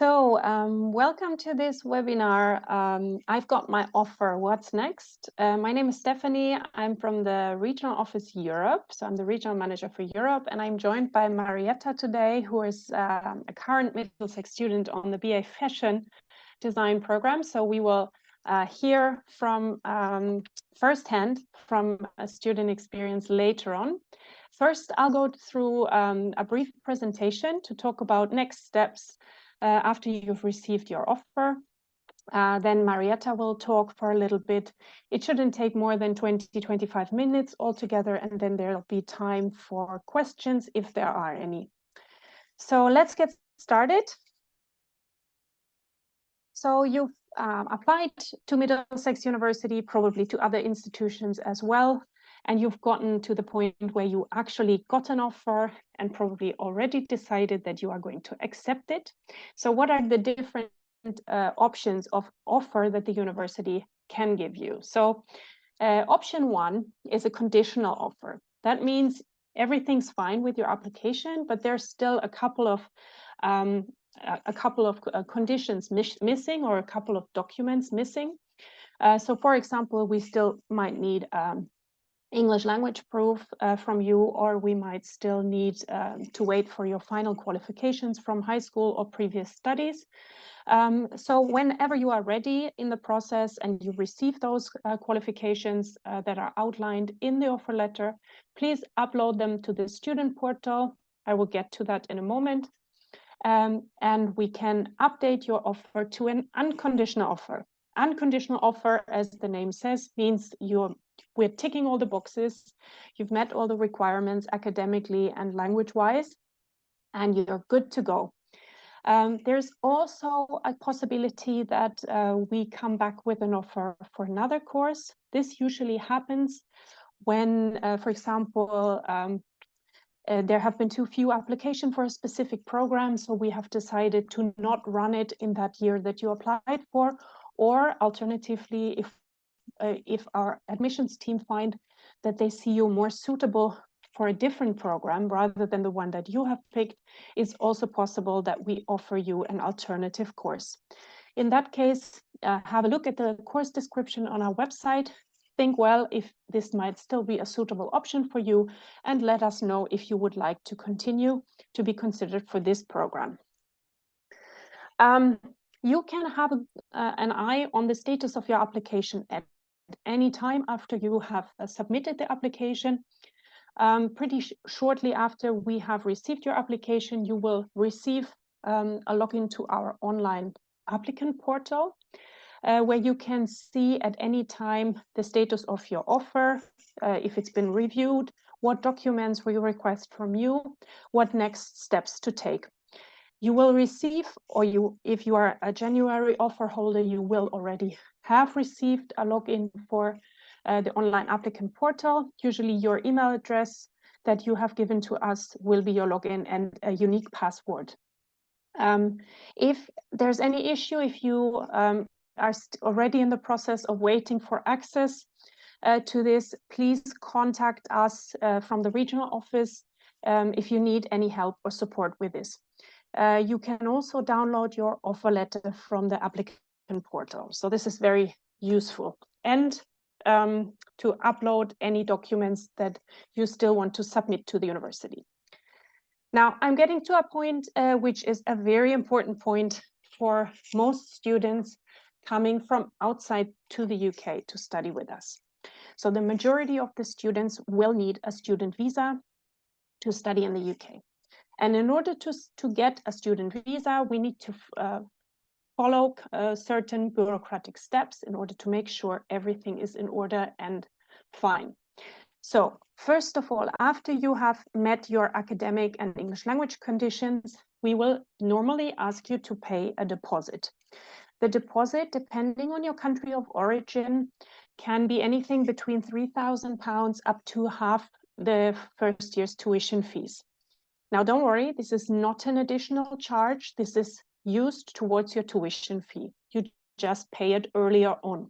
Welcome to this webinar. I've got my offer, what's next? My name is Stephanie. I'm from the Regional Office Europe. So I'm the Regional Manager for Europe, and I'm joined by Marietta today, who is a current Middlesex student on the BA Fashion Design program. So we will hear from firsthand from a student experience later on. First, I'll go through a brief presentation to talk about next steps after you've received your offer. Then Marietta will talk for a little bit. It shouldn't take more than 20-25 minutes altogether, and then there'll be time for questions if there are any. So let's get started. So you've applied to Middlesex University, probably to other institutions as well, and you've gotten to the point where you actually got an offer and probably already decided that you are going to accept it. So what are the different options of offer that the university can give you? So option one is a conditional offer. That means everything's fine with your application, but there's still a couple of conditions missing, or a couple of documents missing. So for example, we still might need English language proof from you, or we might still need to wait for your final qualifications from high school or previous studies. So whenever you are ready in the process and you receive those qualifications that are outlined in the offer letter, please upload them to the student portal. I will get to that in a moment. And we can update your offer to an unconditional offer. Unconditional offer, as the name says, means we're ticking all the boxes. You've met all the requirements academically and language-wise, and you're good to go. There's also a possibility that we come back with an offer for another course. This usually happens when, for example, there have been too few applications for a specific program, so we have decided to not run it in that year that you applied for, or alternatively, if our admissions team find that they see you more suitable for a different program rather than the one that you have picked, it's also possible that we offer you an alternative course. In that case, have a look at the course description on our website. Think well if this might still be a suitable option for you, and let us know if you would like to continue to be considered for this program. You can have an eye on the status of your application at any time after you have submitted the application. Pretty shortly after we have received your application, you will receive a login to our online applicant portal, where you can see at any time the status of your offer, if it's been reviewed, what documents we request from you, what next steps to take. You will receive, or if you are a January offer holder, you will already have received a login for the online applicant portal. Usually your email address that you have given to us will be your login and a unique password. If there's any issue, if you are already in the process of waiting for access to this, please contact us from the regional office if you need any help or support with this. You can also download your offer letter from the applicant portal. So this is very useful. And to upload any documents that you still want to submit to the university. Now, I'm getting to a point which is a very important point for most students coming from outside to the UK to study with us. So the majority of the students will need a student visa to study in the UK. And in order to get a student visa, we need to follow certain bureaucratic steps in order to make sure everything is in order and fine. So first of all, after you have met your academic and English language conditions, we will normally ask you to pay a deposit. The deposit, depending on your country of origin, can be anything between £3,000 up to half the first year's tuition fees. Now, don't worry, this is not an additional charge. This is used towards your tuition fee. You just pay it earlier on.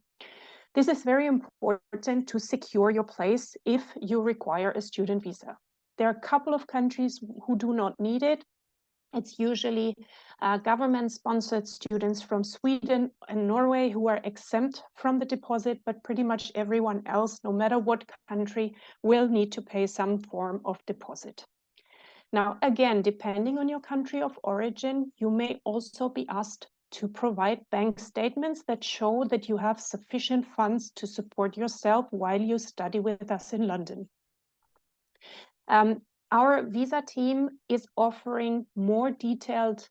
This is very important to secure your place if you require a student visa. There are a couple of countries who do not need it. It's usually government-sponsored students from Sweden and Norway who are exempt from the deposit, but pretty much everyone else, no matter what country, will need to pay some form of deposit. Now, again, depending on your country of origin, you may also be asked to provide bank statements that show that you have sufficient funds to support yourself while you study with us in London. Our visa team is offering more detailed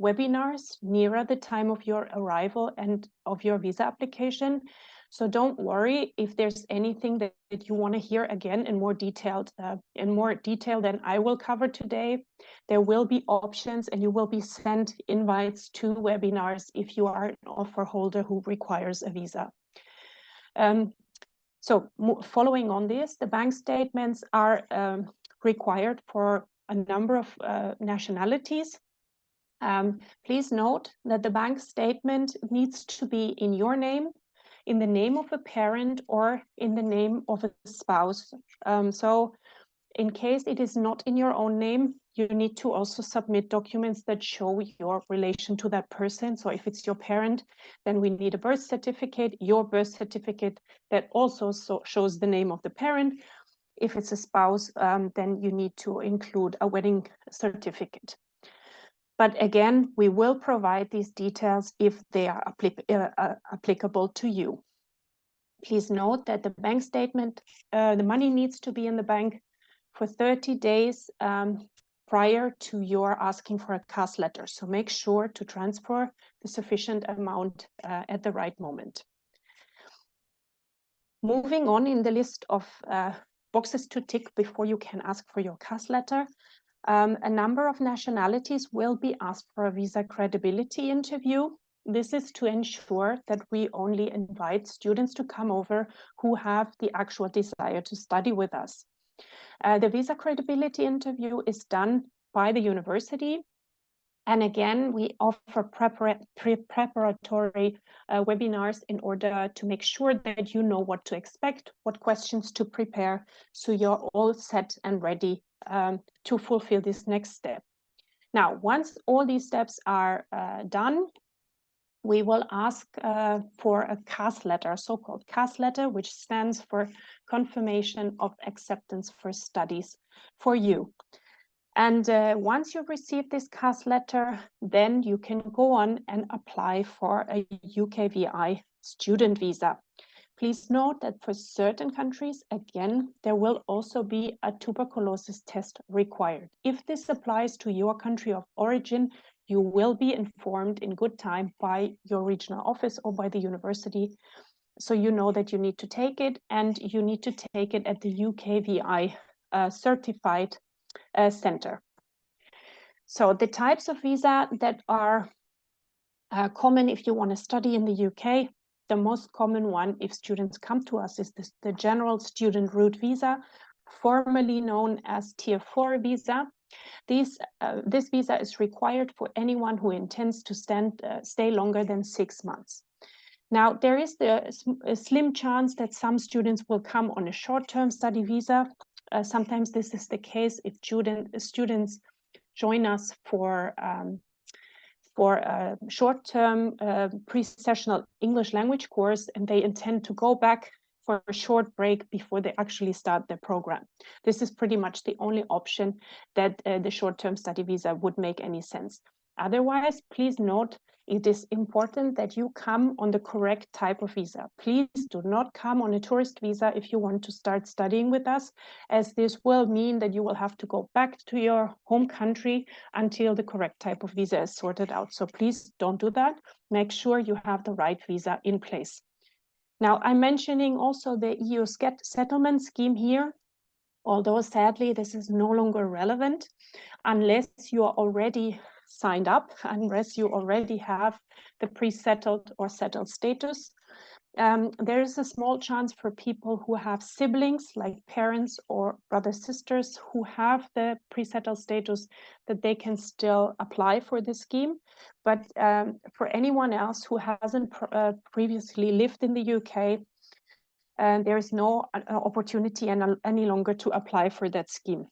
webinars nearer the time of your arrival and of your visa application. So don't worry if there's anything that you want to hear again in more detail than I will cover today. There will be options and you will be sent invites to webinars if you are an offer holder who requires a visa. So following on this, the bank statements are required for a number of nationalities. Please note that the bank statement needs to be in your name, in the name of a parent, or in the name of a spouse. So in case it is not in your own name, you need to also submit documents that show your relation to that person. So if it's your parent, then we need a birth certificate, your birth certificate that also shows the name of the parent. If it's a spouse, then you need to include a wedding certificate. But again, we will provide these details if they are applicable to you. Please note that the bank statement, the money needs to be in the bank for 30 days prior to your asking for a CAS letter. So make sure to transfer the sufficient amount at the right moment. Moving on in the list of boxes to tick before you can ask for your CAS letter, a number of nationalities will be asked for a visa credibility interview. This is to ensure that we only invite students to come over who have the actual desire to study with us. The visa credibility interview is done by the university. And again, we offer preparatory webinars in order to make sure that you know what to expect, what questions to prepare, so you're all set and ready to fulfill this next step. Now, once all these steps are done, we will ask for a CAS letter, a so-called CAS letter, which stands for Confirmation of Acceptance for Studies for you. And once you've received this CAS letter, then you can go on and apply for a UKVI student visa. Please note that for certain countries, again, there will also be a tuberculosis test required. If this applies to your country of origin, you will be informed in good time by your regional office or by the university. So you know that you need to take it, and you need to take it at the UKVI certified center. So the types of visa that are common if you want to study in the UK, the most common one if students come to us is the general student route visa, formerly known as Tier 4 visa. This visa is required for anyone who intends to stay longer than 6 months. Now, there is a slim chance that some students will come on a short-term study visa. Sometimes this is the case if students join us for a short-term pre-sessional English language course, and they intend to go back for a short break before they actually start their program. This is pretty much the only option that the short-term study visa would make any sense. Otherwise, please note, it is important that you come on the correct type of visa. Please do not come on a tourist visa if you want to start studying with us, as this will mean that you will have to go back to your home country until the correct type of visa is sorted out. So please don't do that. Make sure you have the right visa in place. Now, I'm mentioning also the EU settlement scheme here, although sadly this is no longer relevant unless you are already signed up, unless you already have the pre-settled or settled status. There is a small chance for people who have siblings, like parents or brothers, sisters, who have the pre-settled status, that they can still apply for the scheme. But for anyone else who hasn't previously lived in the UK, there is no opportunity any longer to apply for that scheme.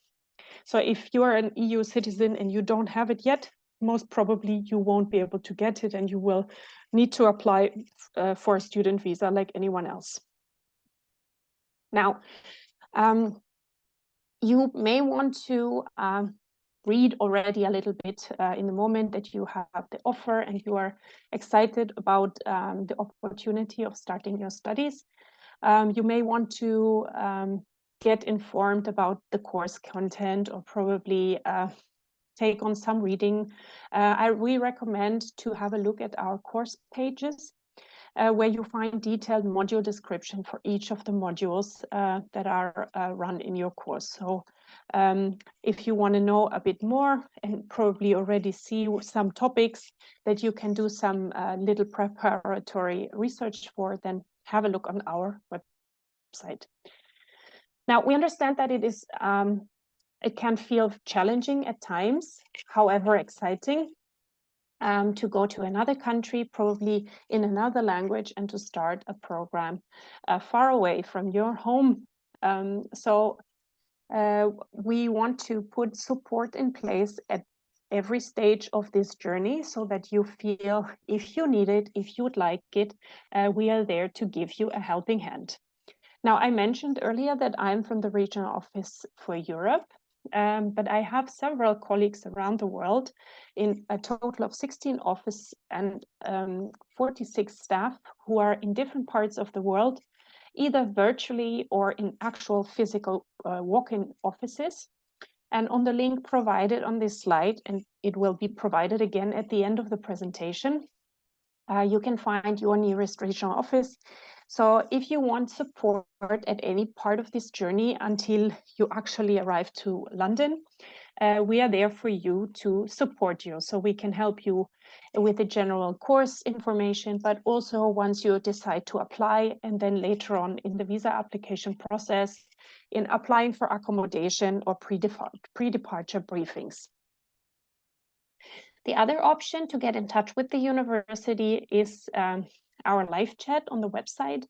So if you're an EU citizen and you don't have it yet, most probably you won't be able to get it, and you will need to apply for a student visa like anyone else. Now, you may want to read already a little bit in the moment that you have the offer and you are excited about the opportunity of starting your studies. You may want to get informed about the course content, or probably take on some reading. We recommend to have a look at our course pages, where you find detailed module description for each of the modules that are run in your course. So if you want to know a bit more and probably already see some topics that you can do some little preparatory research for, then have a look on our website. Now, we understand that it can feel challenging at times, however exciting, to go to another country, probably in another language, and to start a program far away from your home. So we want to put support in place at every stage of this journey, so that you feel, if you need it, if you would like it, we are there to give you a helping hand. Now, I mentioned earlier that I'm from the regional office for Europe. But I have several colleagues around the world, in a total of 16 offices and 46 staff, who are in different parts of the world, either virtually or in actual physical walk-in offices. And on the link provided on this slide, and it will be provided again at the end of the presentation, you can find your nearest regional office. So if you want support at any part of this journey until you actually arrive to London, we are there for you to support you. So we can help you with the general course information, but also once you decide to apply, and then later on in the visa application process, in applying for accommodation or pre-departure briefings. The other option to get in touch with the university is our live chat on the website.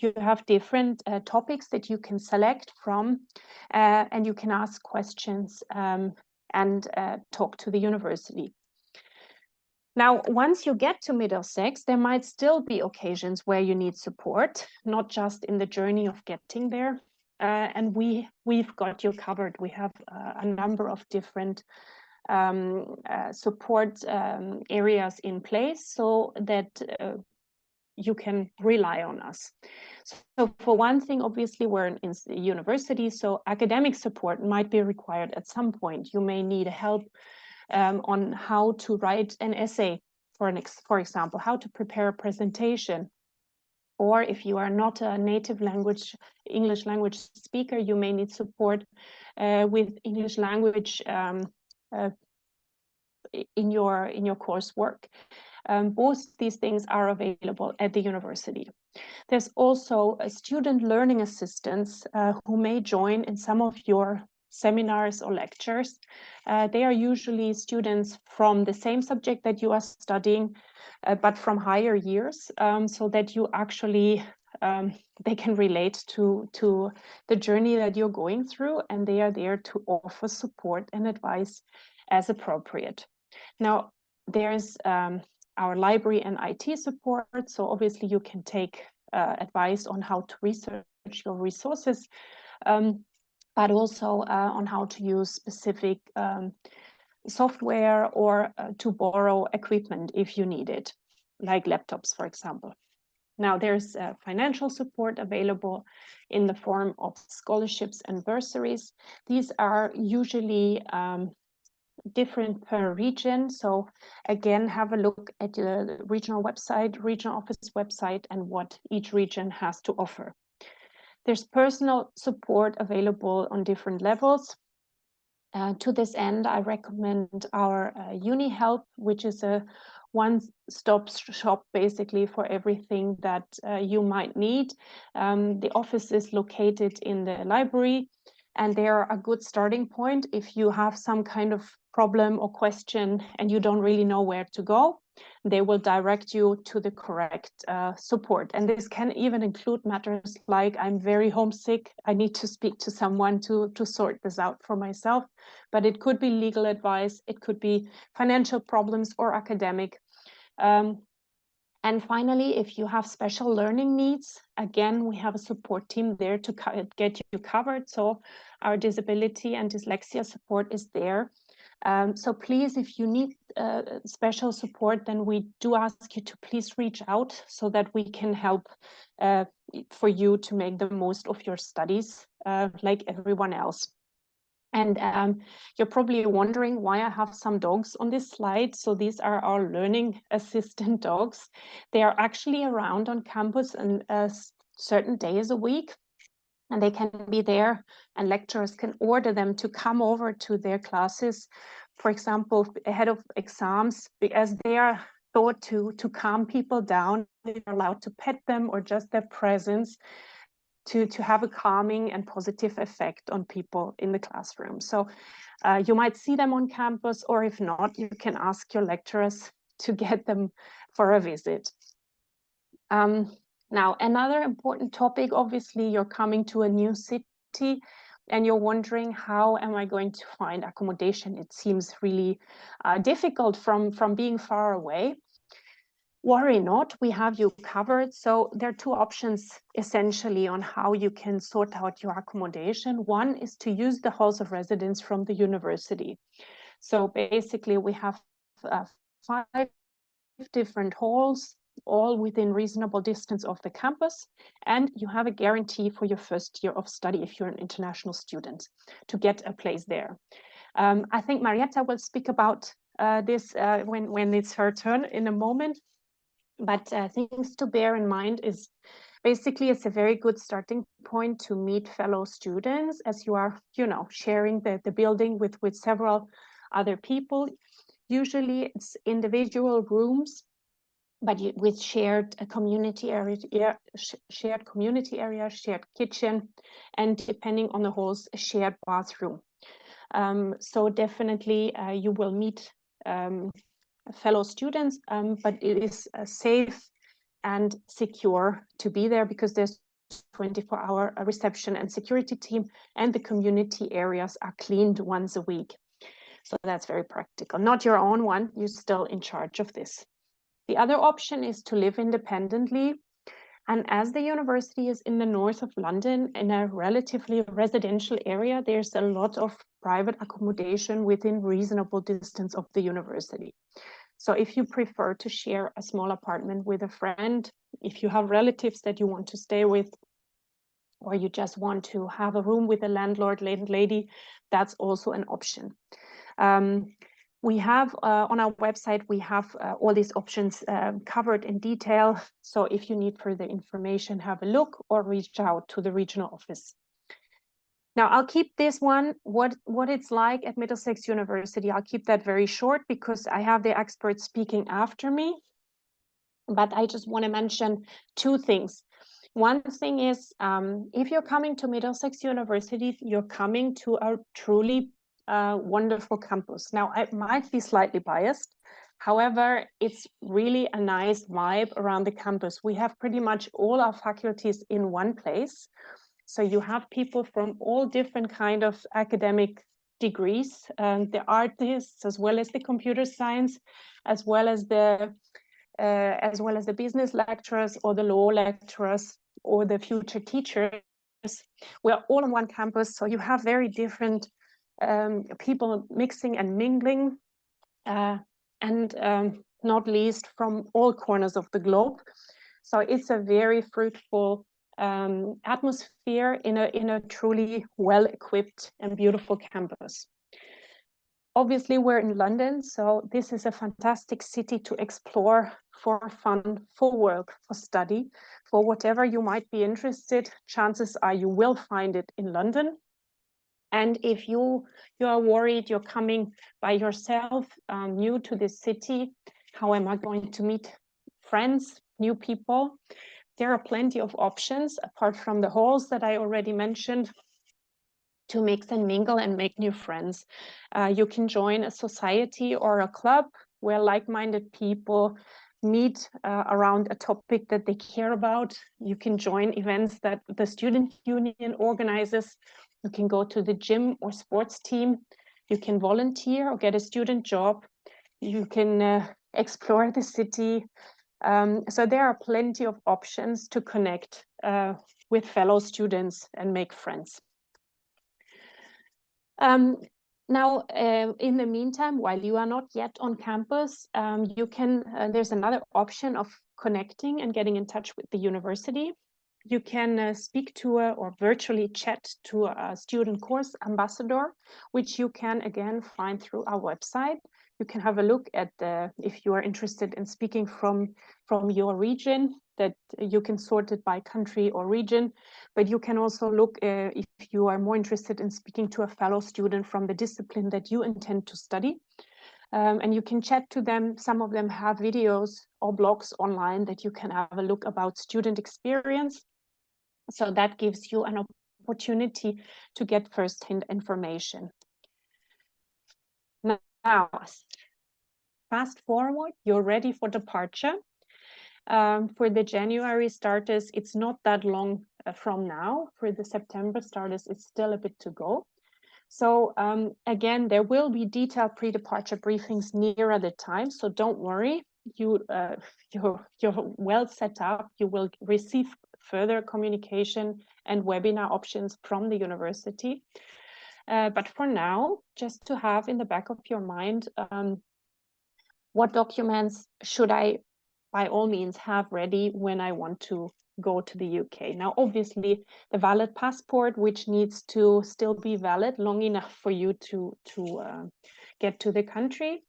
You have different topics that you can select from, and you can ask questions and talk to the university. Now, once you get to Middlesex, there might still be occasions where you need support, not just in the journey of getting there. And we've got you covered. We have a number of different support areas in place, so that you can rely on us. So for one thing, obviously, we're in the university, so academic support might be required at some point. You may need help on how to write an essay, for example, how to prepare a presentation. Or if you are not a native English language speaker, you may need support with English language in your coursework. Both these things are available at the university. There's also a student learning assistants who may join in some of your seminars or lectures. They are usually students from the same subject that you are studying, but from higher years, so that you actually they can relate to the journey that you're going through, and they are there to offer support and advice as appropriate. Now, there's our library and IT support. So obviously you can take advice on how to research your resources, but also on how to use specific software, or to borrow equipment if you need it, like laptops, for example. Now, there's financial support available in the form of scholarships and bursaries. These are usually different per region. So again, have a look at the regional office website, and what each region has to offer. There's personal support available on different levels. To this end, I recommend our Uni Help, which is a one-stop shop basically for everything that you might need. The office is located in the library, and they are a good starting point if you have some kind of problem or question and you don't really know where to go. They will direct you to the correct support. And this can even include matters like, I'm very homesick, I need to speak to someone to sort this out for myself. But it could be legal advice, it could be financial problems or academic. And finally, if you have special learning needs, again, we have a support team there to get you covered. So our disability and dyslexia support is there. So please, if you need special support, then we do ask you to please reach out so that we can help for you to make the most of your studies like everyone else. And you're probably wondering why I have some dogs on this slide. So these are our learning assistant dogs. They are actually around on campus and certain days a week. And they can be there, and lecturers can order them to come over to their classes, for example, ahead of exams, as they are thought to calm people down. They're allowed to pet them, or just their presence to have a calming and positive effect on people in the classroom. So you might see them on campus, or if not, you can ask your lecturers to get them for a visit. Now, another important topic, obviously, you're coming to a new city and you're wondering, how am I going to find accommodation? It seems really difficult from being far away. Worry not, we have you covered. So there are two options essentially on how you can sort out your accommodation. One is to use the halls of residence from the university. So basically we have 5 different halls, all within reasonable distance of the campus, and you have a guarantee for your first year of study if you're an international student to get a place there. I think Marietta will speak about this when it's her turn in a moment. But things to bear in mind is basically it's a very good starting point to meet fellow students as you are, sharing the building with several other people. Usually it's individual rooms, but with shared community area, shared kitchen, and depending on the halls, a shared bathroom. So definitely you will meet fellow students, but it is safe and secure to be there because there's 24-hour reception and security team, and the community areas are cleaned once a week. So that's very practical. Not your own one, you're still in charge of this. The other option is to live independently. And as the university is in the north of London, in a relatively residential area, there's a lot of private accommodation within reasonable distance of the university. So if you prefer to share a small apartment with a friend, if you have relatives that you want to stay with, or you just want to have a room with a landlord, lady, that's also an option. We have on our website, we have all these options covered in detail. So if you need further information, have a look or reach out to the regional office. Now, I'll keep this one, what it's like at Middlesex University. I'll keep that very short because I have the experts speaking after me. But I just want to mention two things. One thing is, if you're coming to Middlesex University, you're coming to a truly wonderful campus. Now, I might be slightly biased. However, it's really a nice vibe around the campus. We have pretty much all our faculties in one place. So you have people from all different kind of academic degrees, the artists, as well as the computer science, as well as the business lecturers or the law lecturers or the future teachers. We're all on one campus, so you have very different people mixing and mingling, and not least from all corners of the globe. So it's a very fruitful atmosphere in a truly well-equipped and beautiful campus. Obviously, we're in London, so this is a fantastic city to explore for fun, for work, for study, for whatever you might be interested. Chances are you will find it in London. And if you are worried you're coming by yourself, new to this city, how am I going to meet friends, new people? There are plenty of options apart from the halls that I already mentioned to mix and mingle and make new friends. You can join a society or a club. where like-minded people meet around a topic that they care about. You can join events that the student union organizes. You can go to the gym or sports team. You can volunteer or get a student job. You can explore the city. So there are plenty of options to connect with fellow students and make friends. Now, in the meantime, while you are not yet on campus, you can, there's another option of connecting and getting in touch with the university. You can speak to or virtually chat to a student course ambassador, which you can again find through our website. You can have a look at if you are interested in speaking from your region, that you can sort it by country or region, but you can also look if you are more interested in speaking to a fellow student from the discipline that you intend to study. And you can chat to them. Some of them have videos or blogs online that you can have a look about student experience. So that gives you an opportunity to get first-hand information. Now, fast forward, you're ready for departure. For the January starters, it's not that long from now. For the September starters, it's still a bit to go. So again, there will be detailed pre-departure briefings nearer the time, so don't worry. You're well set up. You will receive further communication and webinar options from the university. But for now, just to have in the back of your mind, what documents should I, by all means, have ready when I want to go to the UK? Now, obviously, the valid passport, which needs to still be valid long enough for you to get to the country.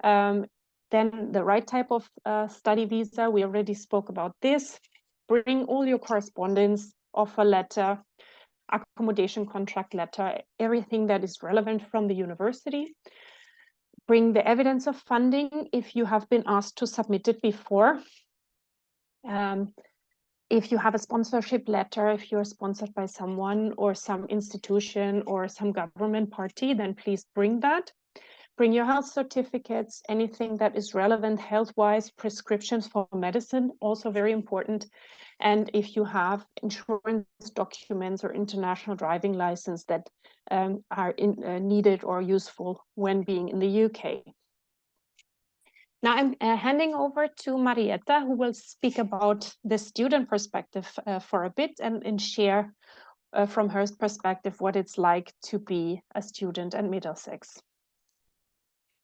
Then the right type of study visa, we already spoke about this. Bring all your correspondence, offer letter, accommodation contract letter, everything that is relevant from the university. Bring the evidence of funding if you have been asked to submit it before. If you have a sponsorship letter, if you're sponsored by someone or some institution or some government party, then please bring that. Bring your health certificates, anything that is relevant health-wise, prescriptions for medicine, also very important. And if you have insurance documents or international driving license that are needed or useful when being in the UK. Now I'm handing over to Marietta, who will speak about the student perspective for a bit and share from her perspective what it's like to be a student at Middlesex.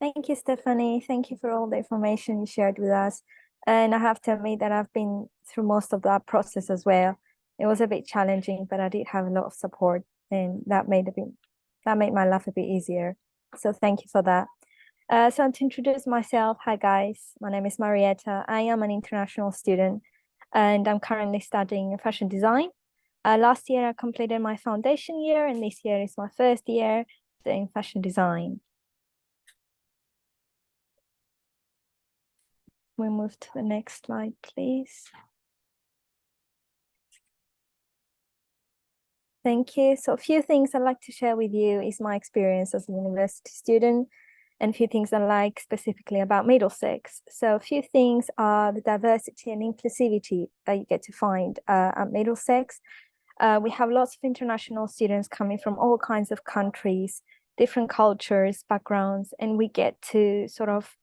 Thank you, Stephanie. Thank you for all the information you shared with us. And I have to admit that I've been through most of that process as well. It was a bit challenging, but I did have a lot of support, and that made my life a bit easier. So thank you for that. So to introduce myself, hi guys, my name is Marietta. I am an international student, and I'm currently studying fashion design. Last year I completed my foundation year, and this year is my first year doing fashion design. We move to the next slide, please. Thank you. So a few things I'd like to share with you is my experience as a university student, and a few things I like specifically about Middlesex. So a few things are the diversity and inclusivity that you get to find at Middlesex. We have lots of international students coming from all kinds of countries, different cultures, backgrounds, and we get to sort of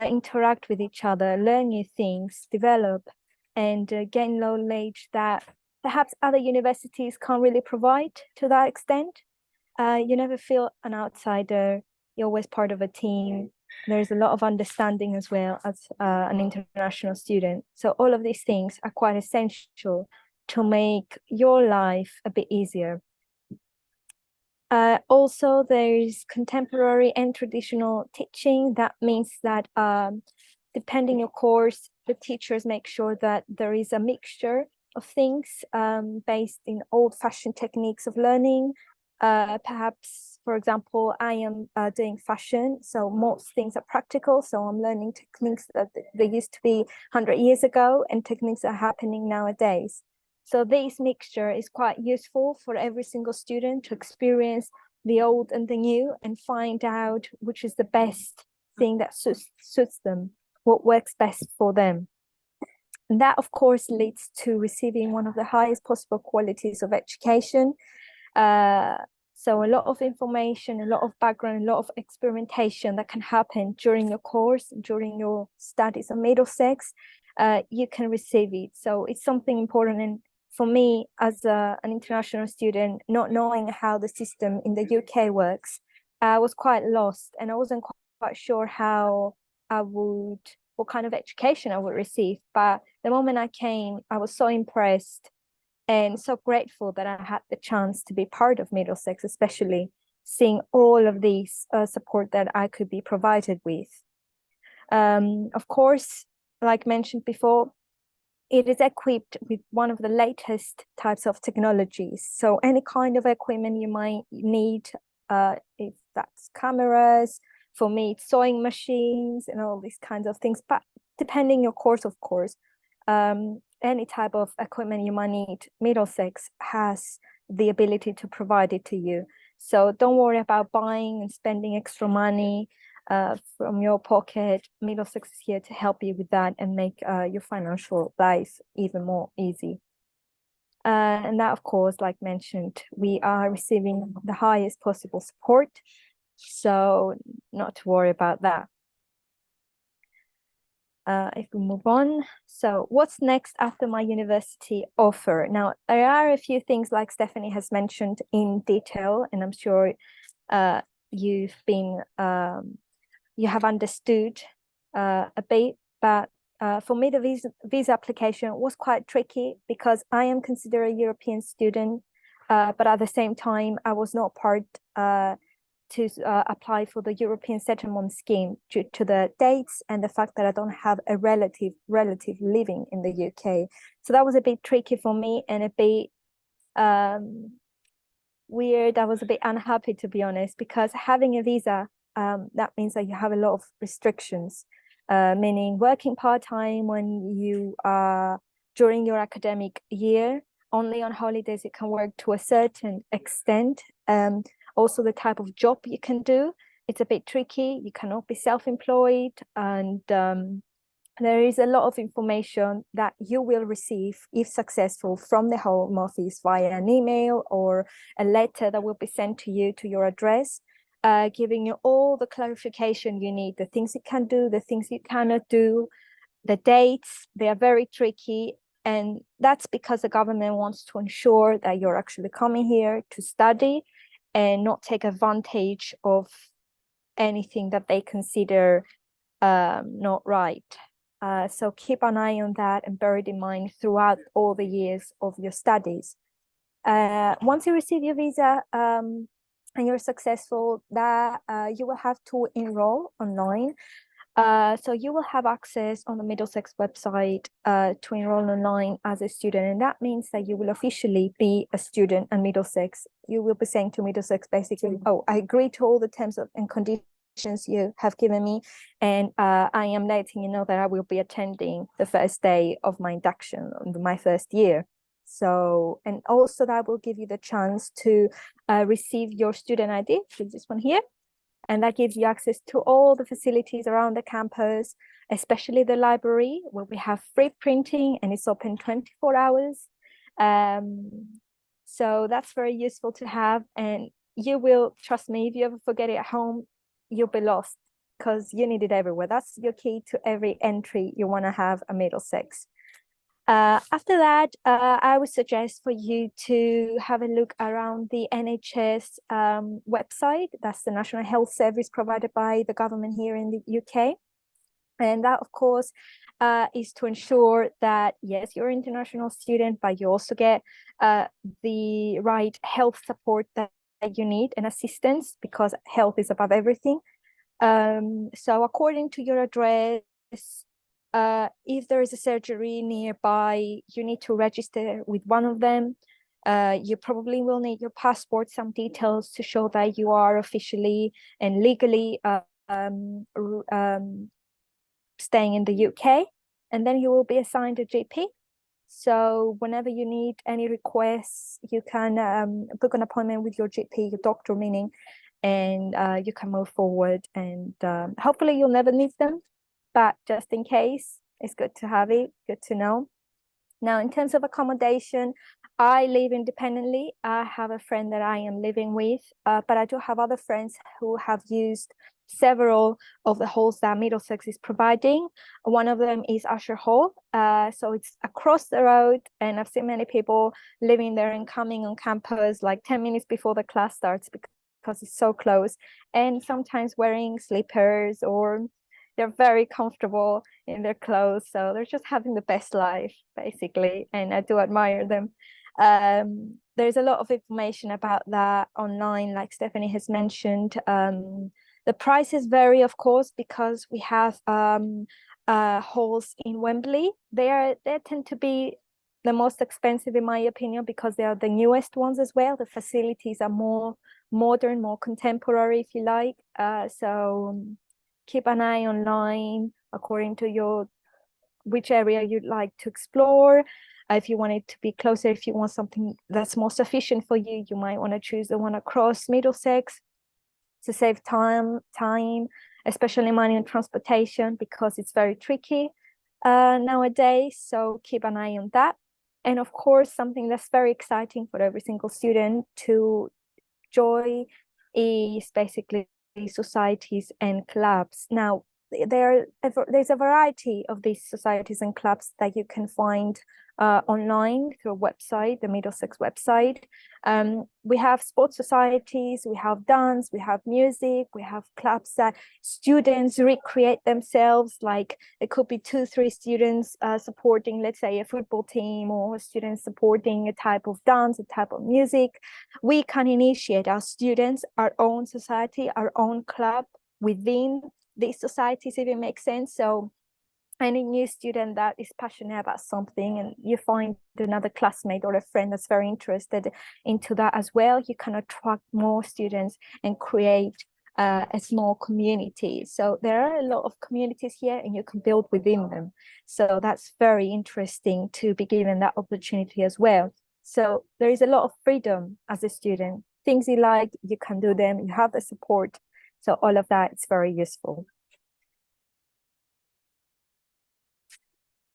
interact with each other, learn new things, develop, and gain knowledge that perhaps other universities can't really provide to that extent. You never feel an outsider. You're always part of a team. There's a lot of understanding as well as an international student. So all of these things are quite essential to make your life a bit easier. Also, there's contemporary and traditional teaching. That means that depending on your course, the teachers make sure that there is a mixture of things based in old-fashioned techniques of learning. Perhaps, for example, I am doing fashion, so most things are practical. So I'm learning techniques that they used to be 100 years ago and techniques that are happening nowadays. So this mixture is quite useful for every single student to experience the old and the new and find out which is the best thing that suits them, what works best for them. And that, of course, leads to receiving one of the highest possible qualities of education. So a lot of information, a lot of background, a lot of experimentation that can happen during your course, during your studies at Middlesex, you can receive it. So it's something important. And for me, as an international student, not knowing how the system in the UK works, I was quite lost, and I wasn't quite sure what kind of education I would receive. But the moment I came, I was so impressed and so grateful that I had the chance to be part of Middlesex, especially seeing all of these support that I could be provided with. Of course, like mentioned before, it is equipped with one of the latest types of technologies. So any kind of equipment you might need, if that's cameras, for me, it's sewing machines and all these kinds of things. But depending your course, of course, any type of equipment you might need, Middlesex has the ability to provide it to you. So don't worry about buying and spending extra money from your pocket. Middlesex is here to help you with that and make your financial life even more easy. And that, of course, like mentioned, we are receiving the highest possible support. So not to worry about that. If we move on, so what's next after my university offer? Now, there are a few things like Stephanie has mentioned in detail, and I'm sure you have understood a bit, but for me, the visa application was quite tricky because I am considered a European student, but at the same time, I was not part to apply for the European settlement scheme due to the dates and the fact that I don't have a relative living in the UK. So that was a bit tricky for me and a bit weird. I was a bit unhappy, to be honest, because having a visa, that means that you have a lot of restrictions, meaning working part-time when you are during your academic year. Only on holidays you can work to a certain extent. Also the type of job you can do, it's a bit tricky. You cannot be self-employed, and there is a lot of information that you will receive, if successful, from the Home Office via an email or a letter that will be sent to you to your address, giving you all the clarification you need, the things you can do, the things you cannot do, the dates. They are very tricky. And that's because the government wants to ensure that you're actually coming here to study and not take advantage of anything that they consider not right. So keep an eye on that and bear it in mind throughout all the years of your studies. Once you receive your visa and you're successful, that you will have to enroll online. So you will have access on the Middlesex website to enroll online as a student, and that means that you will officially be a student at Middlesex. You will be saying to Middlesex basically, oh, I agree to all the terms and conditions you have given me, and I am letting you know that I will be attending the first day of my induction on my first year. So, and also that will give you the chance to receive your student ID, which is this one here. And that gives you access to all the facilities around the campus, especially the library, where we have free printing and it's open 24 hours. So that's very useful to have. And you will, trust me, if you ever forget it at home, you'll be lost because you need it everywhere. That's your key to every entry you want to have at Middlesex. After that, I would suggest for you to have a look around the NHS website. That's the National Health Service provided by the government here in the UK. And that, of course, is to ensure that, yes, you're an international student, but you also get the right health support that you need and assistance, because health is above everything. So according to your address, if there is a surgery nearby, you need to register with one of them. You probably will need your passport, some details to show that you are officially and legally staying in the UK, and then you will be assigned a GP. So whenever you need any requests, you can book an appointment with your GP, your doctor meaning, and you can move forward, and hopefully you'll never need them, but just in case, it's good to have it, good to know. Now, in terms of accommodation, I live independently. I have a friend that I am living with, but I do have other friends who have used several of the halls that Middlesex is providing. One of them is Usher Hall. So it's across the road, and I've seen many people living there and coming on campus like 10 minutes before the class starts because it's so close, and sometimes wearing slippers, or they're very comfortable in their clothes, so they're just having the best life basically, and I do admire them. There's a lot of information about that online, like Stephanie has mentioned. The prices vary, of course, because we have halls in Wembley. They tend to be the most expensive in my opinion, because they are the newest ones as well. The facilities are more modern, more contemporary, if you like. So keep an eye online according to which area you'd like to explore. If you want it to be closer, if you want something that's more sufficient for you, you might want to choose the one across Middlesex to save time, especially money and transportation, because it's very tricky nowadays. So keep an eye on that. And of course, something that's very exciting for every single student to join is basically societies and clubs. Now, there's a variety of these societies and clubs that you can find online through a website, the Middlesex website. We have sports societies, we have dance, we have music, we have clubs that students recreate themselves. Like it could be 2-3 students supporting, let's say, a football team, or students supporting a type of dance, a type of music. We can initiate our students, our own society, our own club within these societies, if it makes sense. So any new student that is passionate about something, and you find another classmate or a friend that's very interested into that as well, you can attract more students and create a small community. So there are a lot of communities here, and you can build within them. So that's very interesting to be given that opportunity as well. So there is a lot of freedom as a student. Things you like, you can do them, you have the support. So all of that is very useful.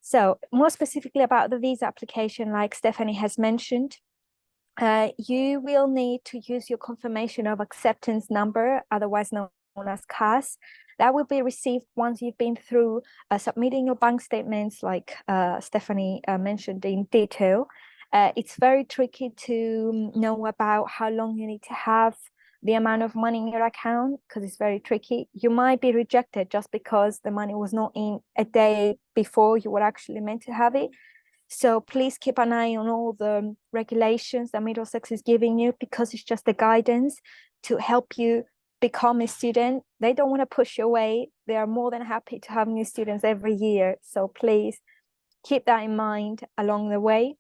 So more specifically about the visa application, like Stephanie has mentioned, you will need to use your confirmation of acceptance number, otherwise known as CAS. That will be received once you've been through submitting your bank statements, like Stephanie mentioned in detail. It's very tricky to know about how long you need to have the amount of money in your account, because it's very tricky. You might be rejected just because the money was not in a day before you were actually meant to have it. So please keep an eye on all the regulations that Middlesex is giving you, because it's just the guidance to help you become a student. They don't want to push you away. They are more than happy to have new students every year. So please keep that in mind along the way.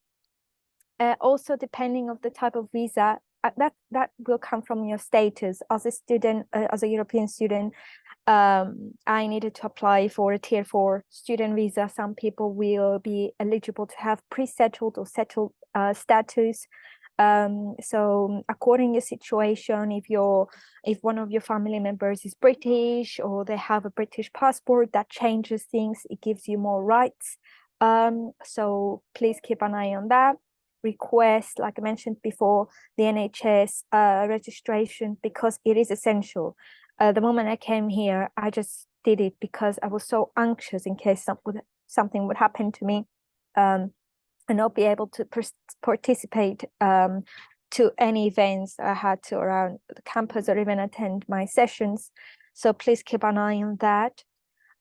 Also, depending of the type of visa, that will come from your status as a student, as a European student. I needed to apply for a tier 4 student visa. Some people will be eligible to have pre-settled or settled status. So according to your situation, if one of your family members is British, or they have a British passport, that changes things. It gives you more rights. So please keep an eye on that. Request, like I mentioned before, the NHS registration, because it is essential. The moment I came here, I just did it because I was so anxious in case something would happen to me, and not be able to participate to any events I had to around the campus, or even attend my sessions. So please keep an eye on that.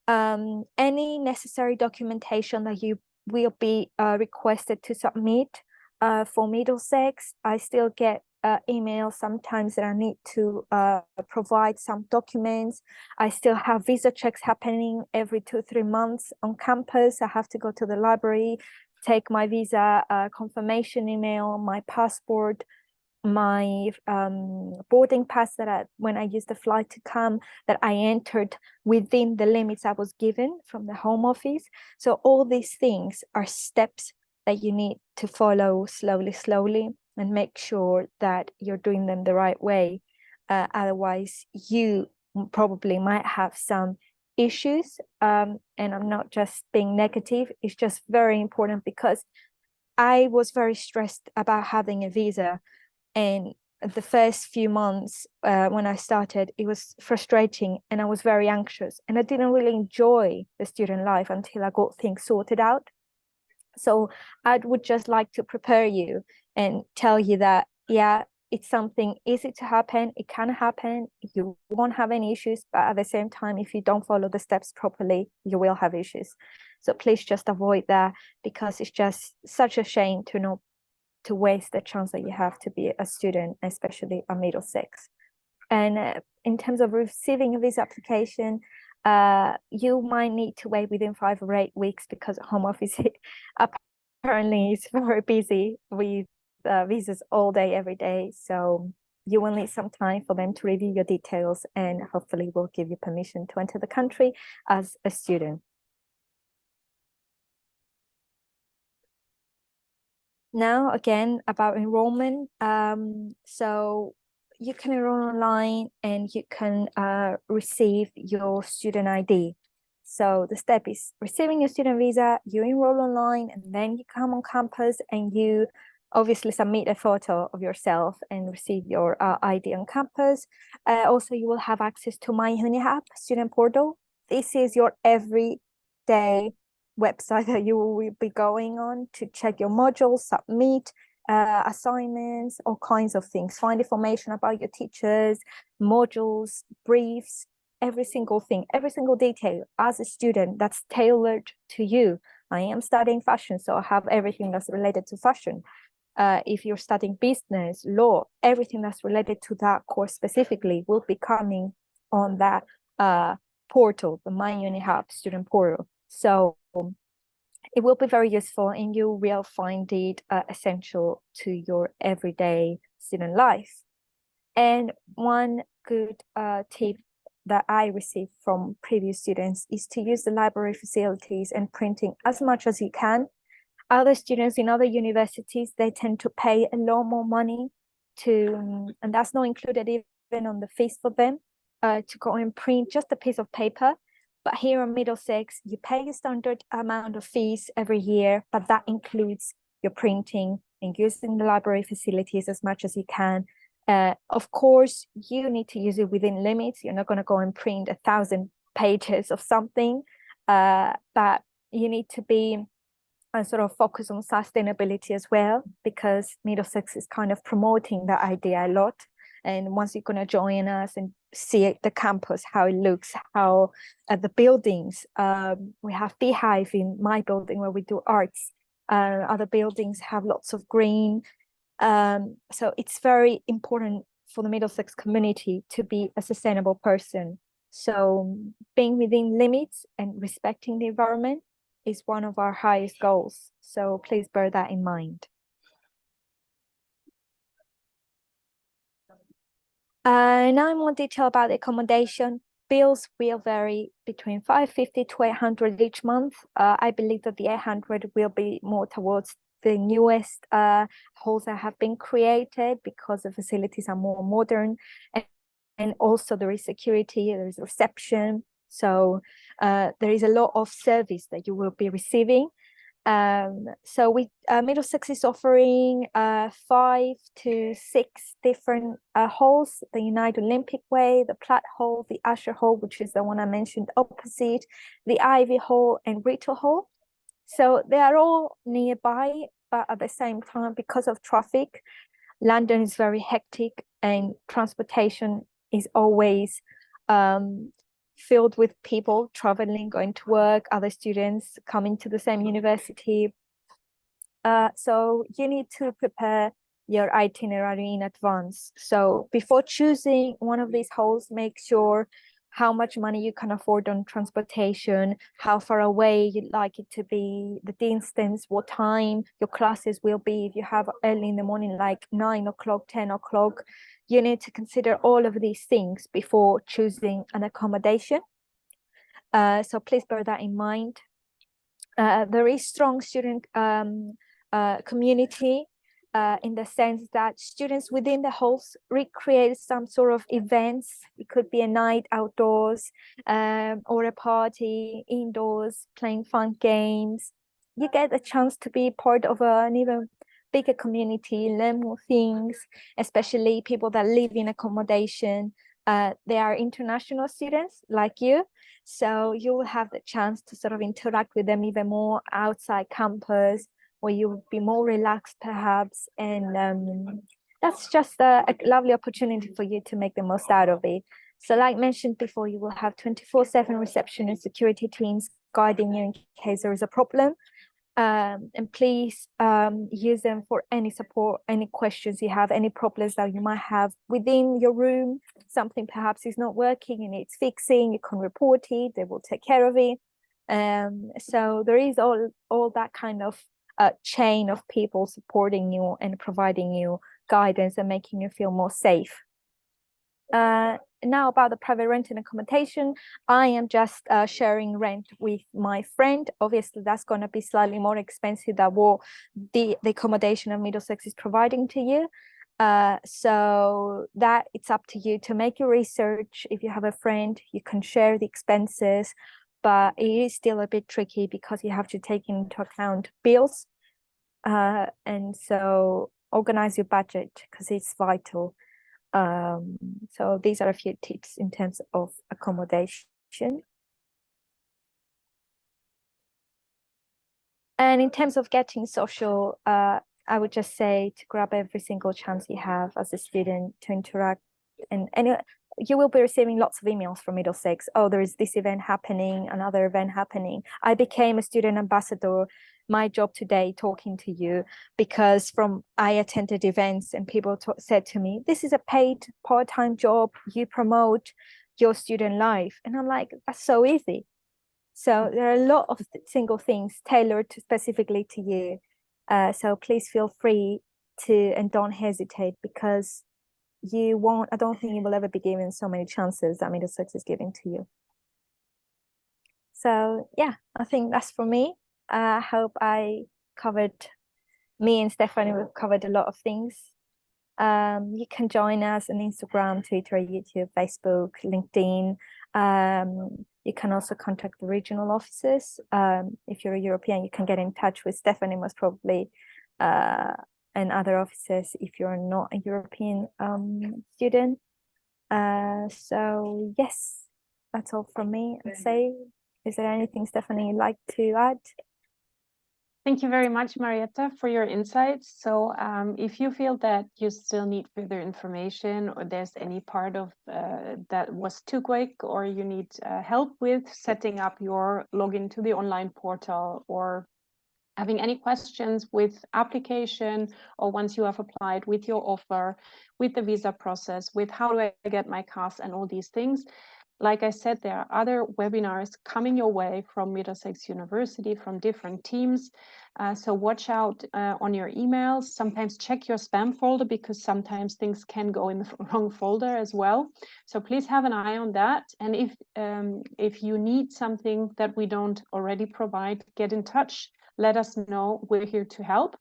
Any necessary documentation that you will be requested to submit. For Middlesex, I still get emails sometimes that I need to provide some documents. I still have visa checks happening every 2-3 months on campus. I have to go to the library, take my visa confirmation email, my passport, my boarding pass that when I used the flight to come, that I entered within the limits I was given from the Home Office. So all these things are steps that you need to follow slowly, and make sure that you're doing them the right way. Otherwise, you probably might have some issues. And I'm not just being negative, it's just very important because I was very stressed about having a visa. And the first few months when I started, it was frustrating and I was very anxious. And I didn't really enjoy the student life until I got things sorted out. So I would just like to prepare you and tell you that, yeah, it's something easy to happen. It can happen. You won't have any issues, but at the same time, if you don't follow the steps properly, you will have issues. So please just avoid that, because it's just such a shame to waste the chance that you have to be a student, especially at Middlesex. And in terms of receiving a visa application, you might need to wait within 5 or 8 weeks because home office apparently is very busy with visas all day, every day. So you will need some time for them to review your details, and hopefully will give you permission to enter the country as a student. Now, again, about enrollment. So you can enroll online and you can receive your student ID. So the step is receiving your student visa, you enroll online, and then you come on campus and you obviously submit a photo of yourself and receive your ID on campus. Also, you will have access to My Uni Hub student portal. This is your everyday website that you will be going on to check your modules, submit assignments, all kinds of things, find information about your teachers, modules, briefs, every single thing, every single detail as a student that's tailored to you. I am studying fashion, so I have everything that's related to fashion. If you're studying business, law, everything that's related to that course specifically will be coming on that portal, the My Uni Hub student portal. So it will be very useful and you will find it essential to your everyday student life. And one good tip that I received from previous students is to use the library facilities and printing as much as you can. Other students in other universities, they tend to pay a lot more money to, and that's not included even on the fees for them, to go and print just a piece of paper. But here in Middlesex, you pay a standard amount of fees every year, but that includes your printing and using the library facilities as much as you can. Of course, you need to use it within limits. You're not going to go and print 1,000 pages of something, but you need to be and sort of focus on sustainability as well, because Middlesex is kind of promoting that idea a lot. And once you're going to join us and see the campus, how it looks, how the buildings, we have Beehive in my building where we do arts. Other buildings have lots of green. So it's very important for the Middlesex community to be a sustainable person. So being within limits and respecting the environment is one of our highest goals. So please bear that in mind. Now in more detail about the accommodation. Bills will vary between 550 to 800 each month. I believe that the 800 will be more towards the newest halls that have been created, because the facilities are more modern, and also there is security, there is reception. So there is a lot of service that you will be receiving. So we Middlesex is offering 5 to 6 different halls: the United Olympic Way, the Platt Hall, the Usher Hall, which is the one I mentioned opposite, the Ivy Hall, and Rachel Hall. So they are all nearby, but at the same time, because of traffic, London is very hectic and transportation is always filled with people traveling, going to work, other students coming to the same university. So you need to prepare your itinerary in advance. So before choosing one of these halls, make sure how much money you can afford on transportation, how far away you'd like it to be, the distance, what time your classes will be. If you have early in the morning, like 9 o'clock, 10 o'clock, you need to consider all of these things before choosing an accommodation. So please bear that in mind. There is strong student community in the sense that students within the halls recreate some sort of events. It could be a night outdoors, or a party indoors, playing fun games. You get a chance to be part of an even bigger community, learn more things, especially people that live in accommodation. They are international students like you, so you will have the chance to sort of interact with them even more outside campus, where you will be more relaxed perhaps, and that's just a lovely opportunity for you to make the most out of it. So like mentioned before, you will have 24/7 reception and security teams guiding you in case there is a problem. And please use them for any support, any questions you have, any problems that you might have within your room. Something perhaps is not working and it's fixing, you can report it, they will take care of it. So there is all that kind of chain of people supporting you and providing you guidance and making you feel more safe. Now about the private rent and accommodation, I am just sharing rent with my friend. Obviously, that's going to be slightly more expensive than what the accommodation of Middlesex is providing to you. So that it's up to you to make your research. If you have a friend, you can share the expenses, but it is still a bit tricky because you have to take into account bills. And so organize your budget because it's vital. So these are a few tips in terms of accommodation. And in terms of getting social, I would just say to grab every single chance you have as a student to interact, and you will be receiving lots of emails from Middlesex. Oh, there is this event happening, another event happening. I became a student ambassador, my job today, talking to you, because I attended events and people said to me, this is a paid part-time job, you promote your student life. And I'm like, that's so easy. So there are a lot of single things tailored specifically to you. So please feel free to, and don't hesitate, because I don't think you will ever be given so many chances that Middlesex is giving to you. So yeah, I think that's for me. I hope me and Stephanie, we've covered a lot of things. You can join us on Instagram, Twitter, YouTube, Facebook, LinkedIn. You can also contact the regional offices. If you're a European, you can get in touch with Stephanie most probably, and other offices if you're not a European student. So yes, that's all from me. I'd say, is there anything, Stephanie, you'd like to add? Thank you very much, Marietta, for your insights. So if you feel that you still need further information, or there's any part of that was too quick, or you need help with setting up your login to the online portal, or having any questions with application, or once you have applied, with your offer, with the visa process, with how do I get my CAS and all these things, like I said, there are other webinars coming your way from Middlesex University, from different teams. So watch out on your emails. Sometimes check your spam folder, because sometimes things can go in the wrong folder as well. So please have an eye on that. And if you need something that we don't already provide, get in touch. Let us know. We're here to help.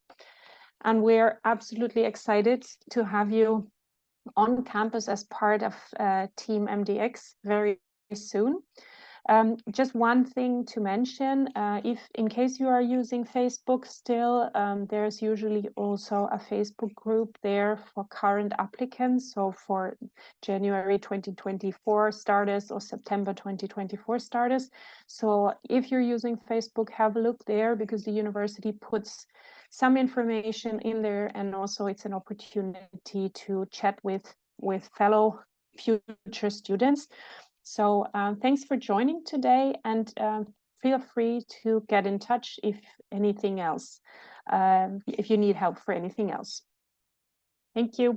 And we're absolutely excited to have you on campus as part of Team MDX very soon. Just one thing to mention, if in case you are using Facebook still, there's usually also a Facebook group there for current applicants. So for January 2024 starters or September 2024 starters. So if you're using Facebook, have a look there, because the university puts some information in there, and also it's an opportunity to chat with fellow future students. So thanks for joining today, and feel free to get in touch if anything else, if you need help for anything else. Thank you. Bye.